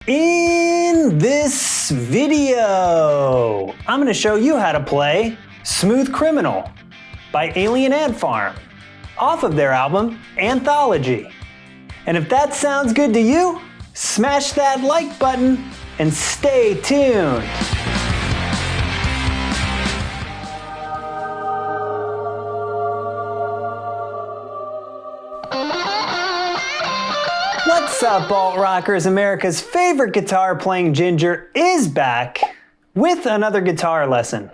In this video, I'm going to show you how to play Smooth Criminal by Alien Ant Farm off of their album Anthology. And if that sounds good to you, smash that like button and stay tuned. What's up, alt rockers? America's favorite guitar playing ginger is back with another guitar lesson.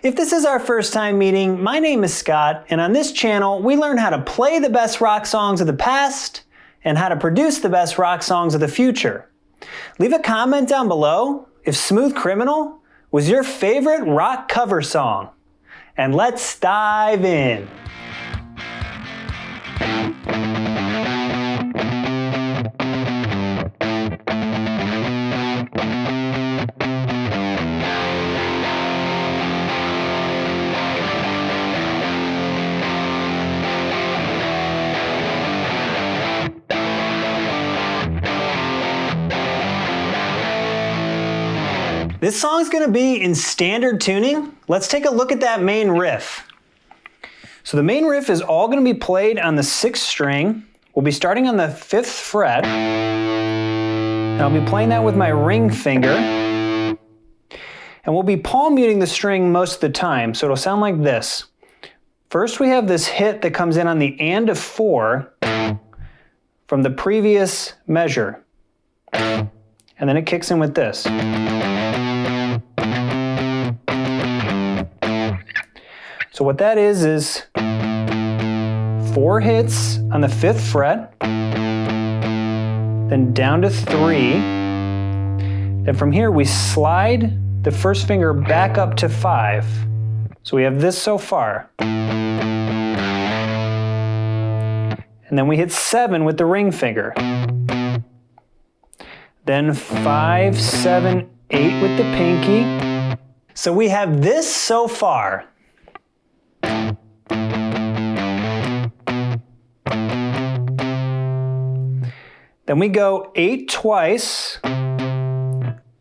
If this is our first time meeting, my name is Scott, and on this channel we learn how to play the best rock songs of the past and how to produce the best rock songs of the future. Leave a comment down below if Smooth Criminal was your favorite rock cover song. And let's dive in. This song's gonna be in standard tuning. Let's take a look at that main riff. So the main riff is all gonna be played on the 6th string. We'll be starting on the 5th fret. And I'll be playing that with my ring finger. And we'll be palm muting the string most of the time, so it'll sound like this. First we have this hit that comes in on the and of 4 from the previous measure. And then it kicks in with this. So what that is 4 hits on the 5th fret, then down to 3. Then from here we slide the first finger back up to 5. So we have this so far. And then we hit 7 with the ring finger. Then 5, 7, 8 with the pinky. So we have this so far. Then we go 8 twice,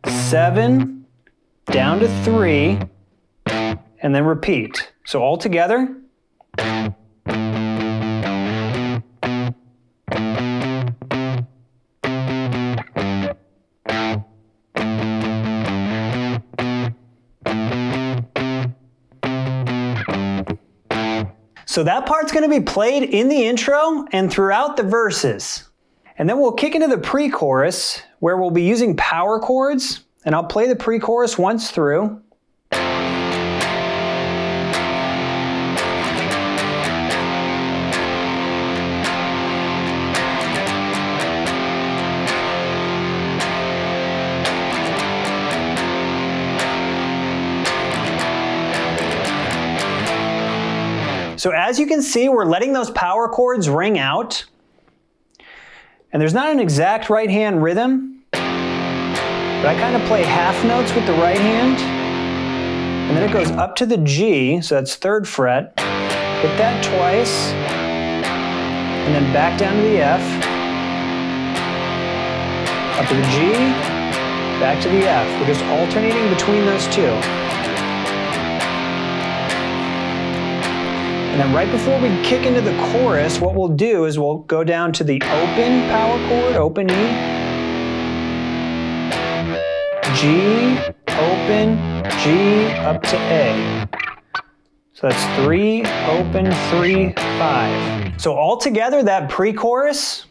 7, down to 3, and then repeat. So all together. So that part's gonna be played in the intro and throughout the verses. And then we'll kick into the pre-chorus where we'll be using power chords, and I'll play the pre-chorus once through. So as you can see, we're letting those power chords ring out. And there's not an exact right hand rhythm, but I kind of play half notes with the right hand. And then it goes up to the G, so that's 3rd fret. Hit that twice, and then back down to the F. Up to the G, back to the F. We're just alternating between those two. And then right before we kick into the chorus, what we'll do is we'll go down to the open power chord, open E, G, open, G, up to A. So that's 3, open, 3, 5. So all together, that pre-chorus.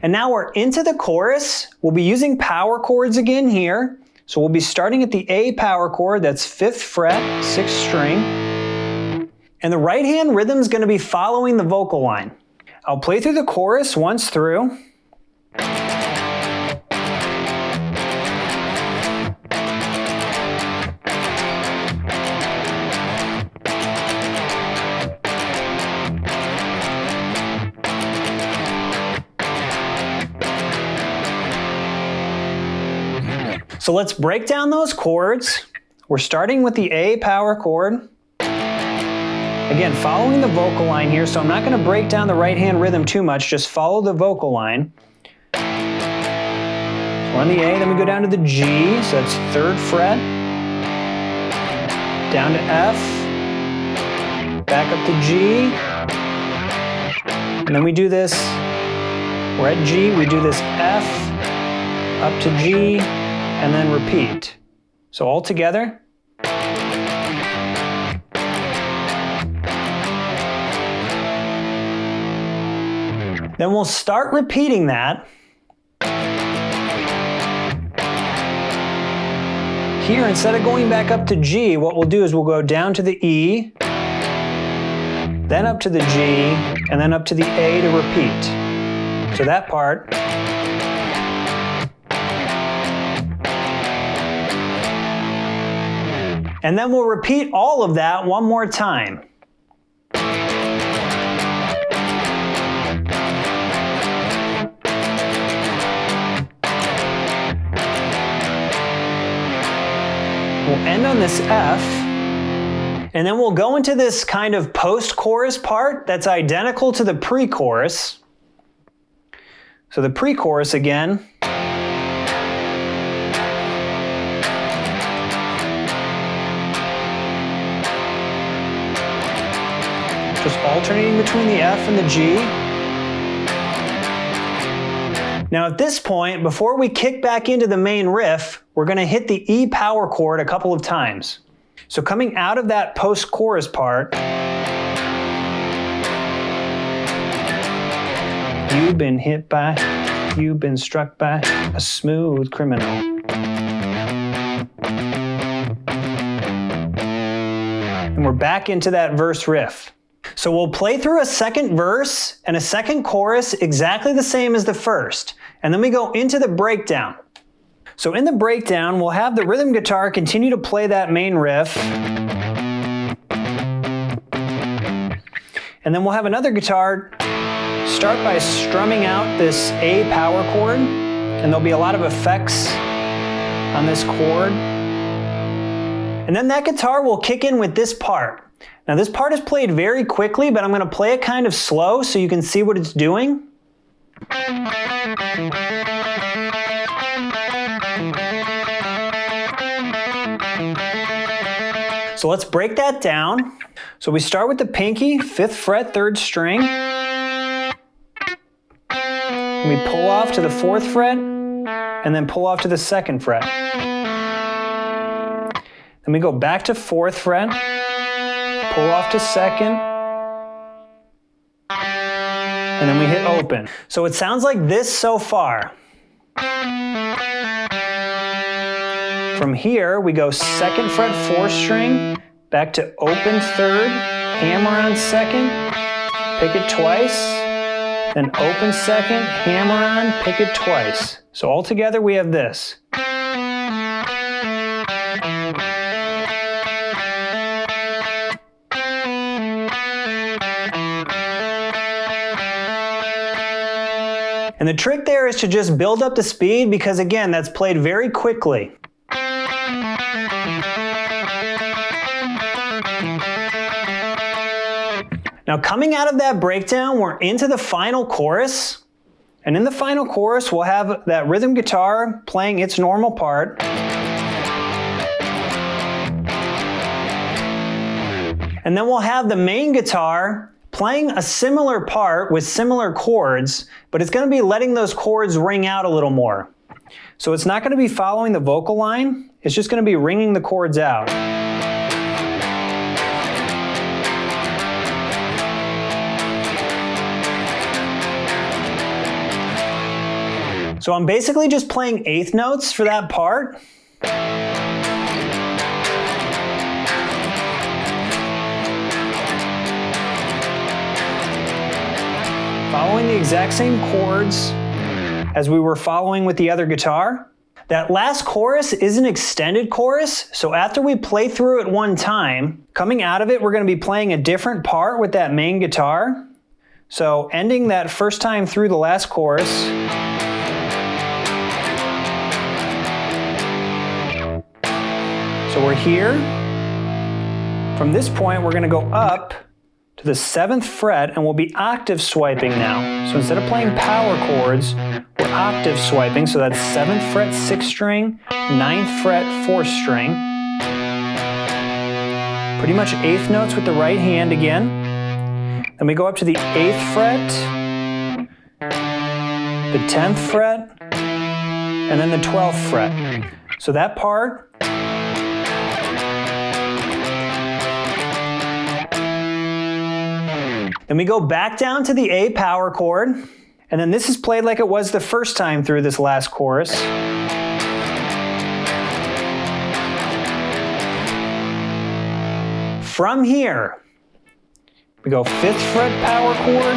And now we're into the chorus. We'll be using power chords again here. So we'll be starting at the A power chord, that's 5th fret, 6th string. And the right hand rhythm is going to be following the vocal line. I'll play through the chorus once through. So let's break down those chords. We're starting with the A power chord. Again, following the vocal line here, so I'm not going to break down the right hand rhythm too much, just follow the vocal line. So we're on the A, then we go down to the G, so that's 3rd fret, down to F, back up to G, and then we do this, we're at G, we do this F, up to G, and then repeat. So all together. Then we'll start repeating that. Here, instead of going back up to G, what we'll do is we'll go down to the E, then up to the G, and then up to the A to repeat. So that part. And then we'll repeat all of that one more time. We'll end on this F, and then we'll go into this kind of post-chorus part that's identical to the pre-chorus. So the pre-chorus again. Just alternating between the F and the G. Now at this point, before we kick back into the main riff, we're going to hit the E power chord a couple of times. So coming out of that post-chorus part, you've been hit by, you've been struck by a smooth criminal. And we're back into that verse riff. So we'll play through a second verse and a second chorus exactly the same as the first. And then we go into the breakdown. So in the breakdown, we'll have the rhythm guitar continue to play that main riff. And then we'll have another guitar start by strumming out this A power chord. And there'll be a lot of effects on this chord. And then that guitar will kick in with this part. Now this part is played very quickly, but I'm going to play it kind of slow so you can see what it's doing. So let's break that down. So we start with the pinky, 5th fret, 3rd string. We pull off to the 4th fret, and then pull off to the 2nd fret. Then we go back to 4th fret, pull off to 2nd, and then we hit open. So it sounds like this so far. From here, we go 2nd fret, 4th string, back to open 3rd, hammer on 2nd, pick it twice, then open 2nd, hammer on, pick it twice. So all together we have this. And the trick there is to just build up the speed because again, that's played very quickly. Now coming out of that breakdown, we're into the final chorus. And in the final chorus, we'll have that rhythm guitar playing its normal part. And then we'll have the main guitar playing a similar part with similar chords, but it's going to be letting those chords ring out a little more. So it's not going to be following the vocal line, it's just going to be ringing the chords out. So I'm basically just playing 8th notes for that part. Following the exact same chords as we were following with the other guitar. That last chorus is an extended chorus, so after we play through it one time, coming out of it, we're going to be playing a different part with that main guitar. So ending that first time through the last chorus. So we're here. From this point, we're going to go up to the 7th fret, and we'll be octave swiping now. So instead of playing power chords, we're octave swiping. So that's 7th fret, 6th string, 9th fret, 4th string. Pretty much 8th notes with the right hand again. Then we go up to the 8th fret, the 10th fret, and then the 12th fret. So that part. Then we go back down to the A power chord, and then this is played like it was the first time through this last chorus. From here, we go 5th fret power chord,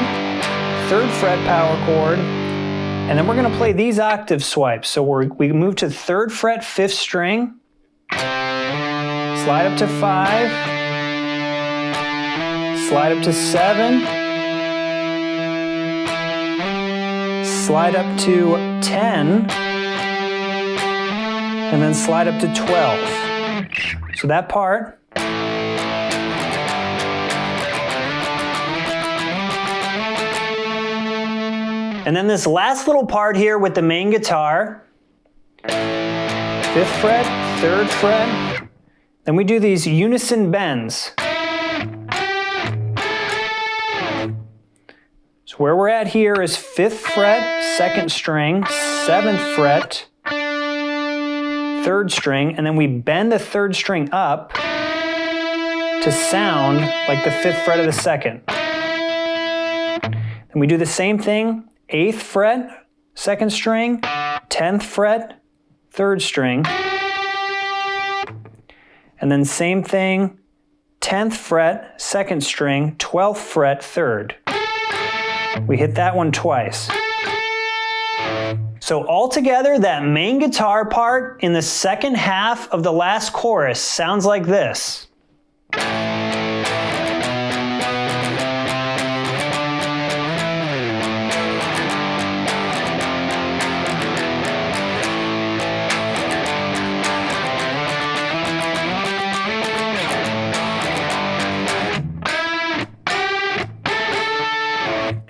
3rd fret power chord, and then we're going to play these octave swipes. So we move to 3rd fret, 5th string, slide up to 5, slide up to 7, slide up to 10, and then slide up to 12. So that part. And then this last little part here with the main guitar, 5th fret, 3rd fret, then we do these unison bends. So where we're at here is 5th fret, 2nd string, 7th fret, 3rd string, and then we bend the 3rd string up to sound like the 5th fret of the 2nd. Then we do the same thing, 8th fret, 2nd string, 10th fret, 3rd string, and then same thing, 10th fret, 2nd string, 12th fret, 3rd. We hit that one twice. So altogether, that main guitar part in the second half of the last chorus sounds like this.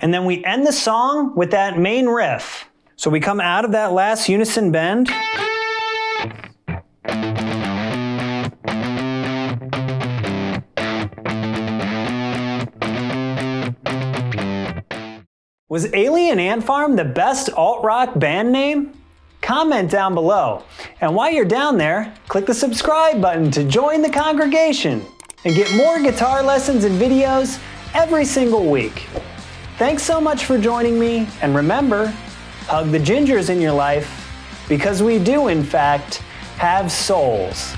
And then we end the song with that main riff. So we come out of that last unison bend. Was Alien Ant Farm the best alt-rock band name? Comment down below. And while you're down there, click the subscribe button to join the congregation and get more guitar lessons and videos every single week. Thanks so much for joining me, and remember, hug the gingers in your life, because we do, in fact, have souls.